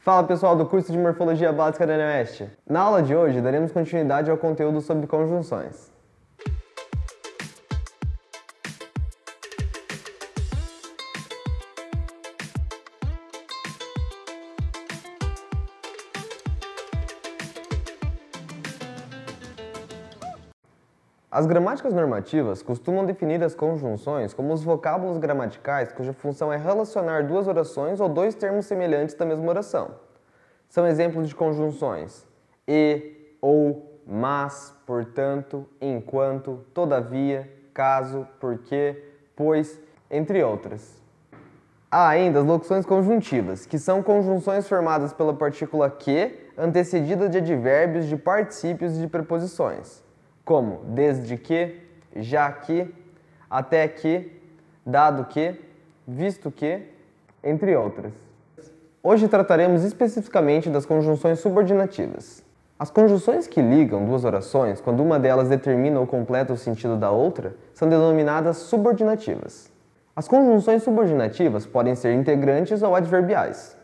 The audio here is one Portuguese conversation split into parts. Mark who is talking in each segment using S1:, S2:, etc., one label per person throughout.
S1: Fala pessoal do curso de Morfologia Básica da UniOeste. Na aula de hoje daremos continuidade ao conteúdo sobre conjunções. As gramáticas normativas costumam definir as conjunções como os vocábulos gramaticais cuja função é relacionar duas orações ou dois termos semelhantes da mesma oração. São exemplos de conjunções e, ou, mas, portanto, enquanto, todavia, caso, porque, pois, entre outras. Há ainda as locuções conjuntivas, que são conjunções formadas pela partícula que, antecedida de advérbios, de particípios e de preposições, como desde que, já que, até que, dado que, visto que, entre outras. Hoje trataremos especificamente das conjunções subordinativas. As conjunções que ligam duas orações, quando uma delas determina ou completa o sentido da outra, são denominadas subordinativas. As conjunções subordinativas podem ser integrantes ou adverbiais.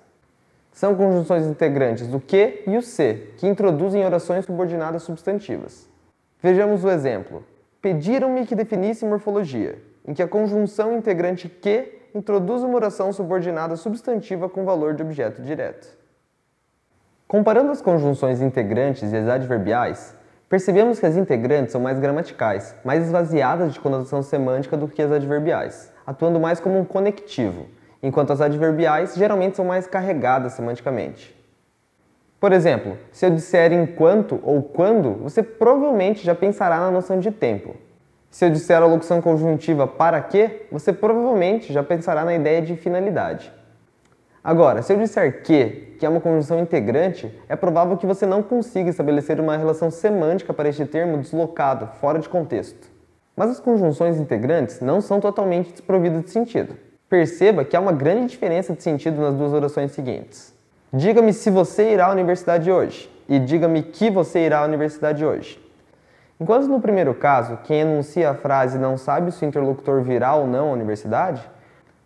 S1: São conjunções integrantes o que e o se, que introduzem orações subordinadas substantivas. Vejamos o exemplo. Pediram-me que definisse morfologia, em que a conjunção integrante que introduz uma oração subordinada substantiva com valor de objeto direto. Comparando as conjunções integrantes e as adverbiais, percebemos que as integrantes são mais gramaticais, mais esvaziadas de conotação semântica do que as adverbiais, atuando mais como um conectivo, enquanto as adverbiais geralmente são mais carregadas semanticamente. Por exemplo, se eu disser enquanto ou quando, você provavelmente já pensará na noção de tempo. Se eu disser a locução conjuntiva para que, você provavelmente já pensará na ideia de finalidade. Agora, se eu disser que é uma conjunção integrante, é provável que você não consiga estabelecer uma relação semântica para este termo deslocado, fora de contexto. Mas as conjunções integrantes não são totalmente desprovidas de sentido. Perceba que há uma grande diferença de sentido nas duas orações seguintes. Diga-me se você irá à universidade hoje, e diga-me que você irá à universidade hoje. Enquanto no primeiro caso, quem enuncia a frase não sabe se o interlocutor virá ou não à universidade,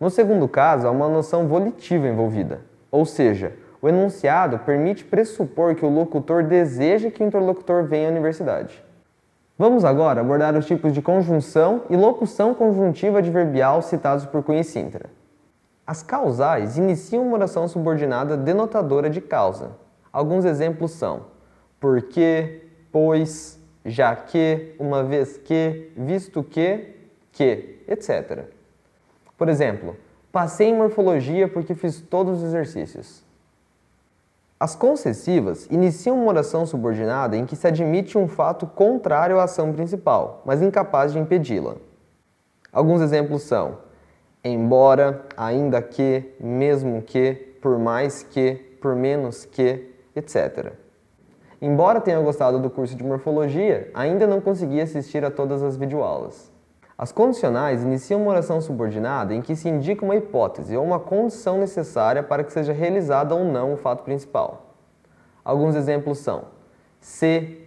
S1: no segundo caso, há uma noção volitiva envolvida, ou seja, o enunciado permite pressupor que o locutor deseja que o interlocutor venha à universidade. Vamos agora abordar os tipos de conjunção e locução conjuntiva adverbial citados por Cunha e Sintra. As causais iniciam uma oração subordinada denotadora de causa. Alguns exemplos são porque, pois, já que, uma vez que, visto que, etc. Por exemplo, passei em morfologia porque fiz todos os exercícios. As concessivas iniciam uma oração subordinada em que se admite um fato contrário à ação principal, mas incapaz de impedi-la. Alguns exemplos são embora, ainda que, mesmo que, por mais que, por menos que, etc. Embora tenha gostado do curso de morfologia, ainda não consegui assistir a todas as videoaulas. As condicionais iniciam uma oração subordinada em que se indica uma hipótese ou uma condição necessária para que seja realizada ou não o fato principal. Alguns exemplos são se,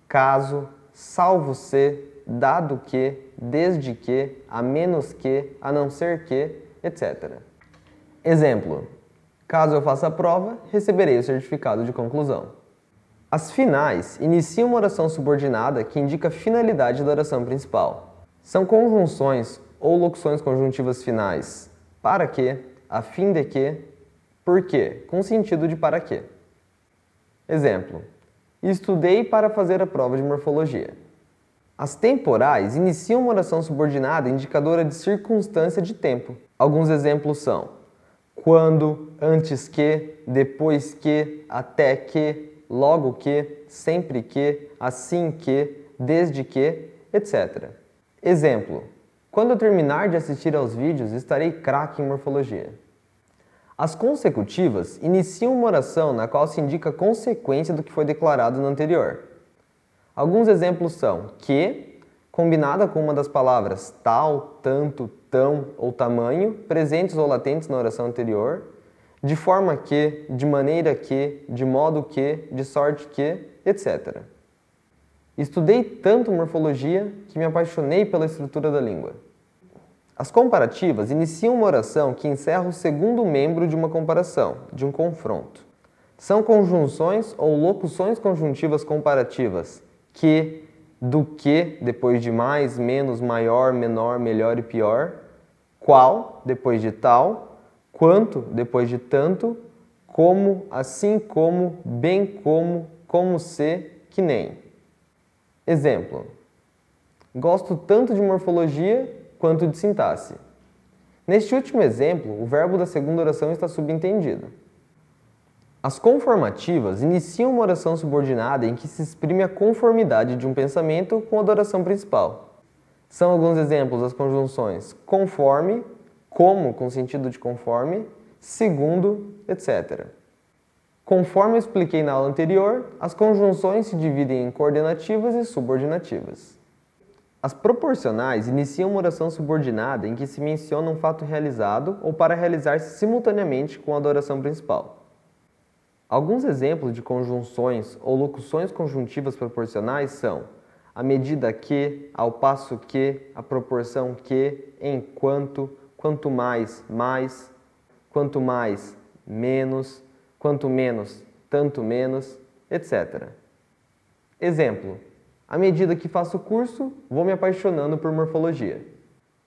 S1: caso, salvo se, dado que, desde que, a menos que, a não ser que, etc. Exemplo: caso eu faça a prova, receberei o certificado de conclusão. As finais iniciam uma oração subordinada que indica a finalidade da oração principal. São conjunções ou locuções conjuntivas finais para que, a fim de que, por que, com sentido de para que. Exemplo: estudei para fazer a prova de morfologia. As temporais iniciam uma oração subordinada indicadora de circunstância de tempo. Alguns exemplos são quando, antes que, depois que, até que, logo que, sempre que, assim que, desde que, etc. Exemplo: quando eu terminar de assistir aos vídeos, estarei craque em morfologia. As consecutivas iniciam uma oração na qual se indica a consequência do que foi declarado no anterior. Alguns exemplos são que, combinada com uma das palavras tal, tanto, tão ou tamanho, presentes ou latentes na oração anterior, de forma que, de maneira que, de modo que, de sorte que, etc. Estudei tanto morfologia que me apaixonei pela estrutura da língua. As comparativas iniciam uma oração que encerra o segundo membro de uma comparação, de um confronto. São conjunções ou locuções conjuntivas comparativas. Que, do que, depois de mais, menos, maior, menor, melhor e pior. Qual, depois de tal. Quanto, depois de tanto. Como, assim como, bem como se, que nem. Exemplo. Gosto tanto de morfologia quanto de sintaxe. Neste último exemplo, o verbo da segunda oração está subentendido. As conformativas iniciam uma oração subordinada em que se exprime a conformidade de um pensamento com a da oração principal. São alguns exemplos das conjunções conforme, como com sentido de conforme, segundo, etc. Conforme eu expliquei na aula anterior, as conjunções se dividem em coordenativas e subordinativas. As proporcionais iniciam uma oração subordinada em que se menciona um fato realizado ou para realizar-se simultaneamente com a da oração principal. Alguns exemplos de conjunções ou locuções conjuntivas proporcionais são à medida que, ao passo que, à proporção que, enquanto, quanto mais, quanto mais, menos, quanto menos, tanto menos, etc. Exemplo. À medida que faço o curso, vou me apaixonando por morfologia.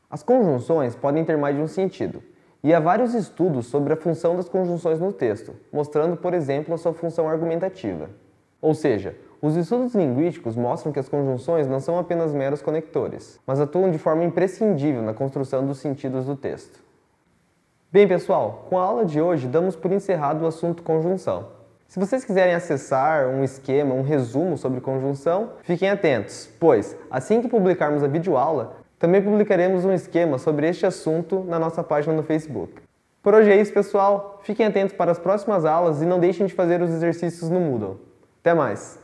S1: As conjunções podem ter mais de um sentido. E há vários estudos sobre a função das conjunções no texto, mostrando, por exemplo, a sua função argumentativa. Ou seja, os estudos linguísticos mostram que as conjunções não são apenas meros conectores, mas atuam de forma imprescindível na construção dos sentidos do texto. Bem, pessoal, com a aula de hoje damos por encerrado o assunto conjunção. Se vocês quiserem acessar um esquema, um resumo sobre conjunção, fiquem atentos, pois, assim que publicarmos a videoaula, também publicaremos um esquema sobre este assunto na nossa página no Facebook. Por hoje é isso, pessoal. Fiquem atentos para as próximas aulas e não deixem de fazer os exercícios no Moodle. Até mais!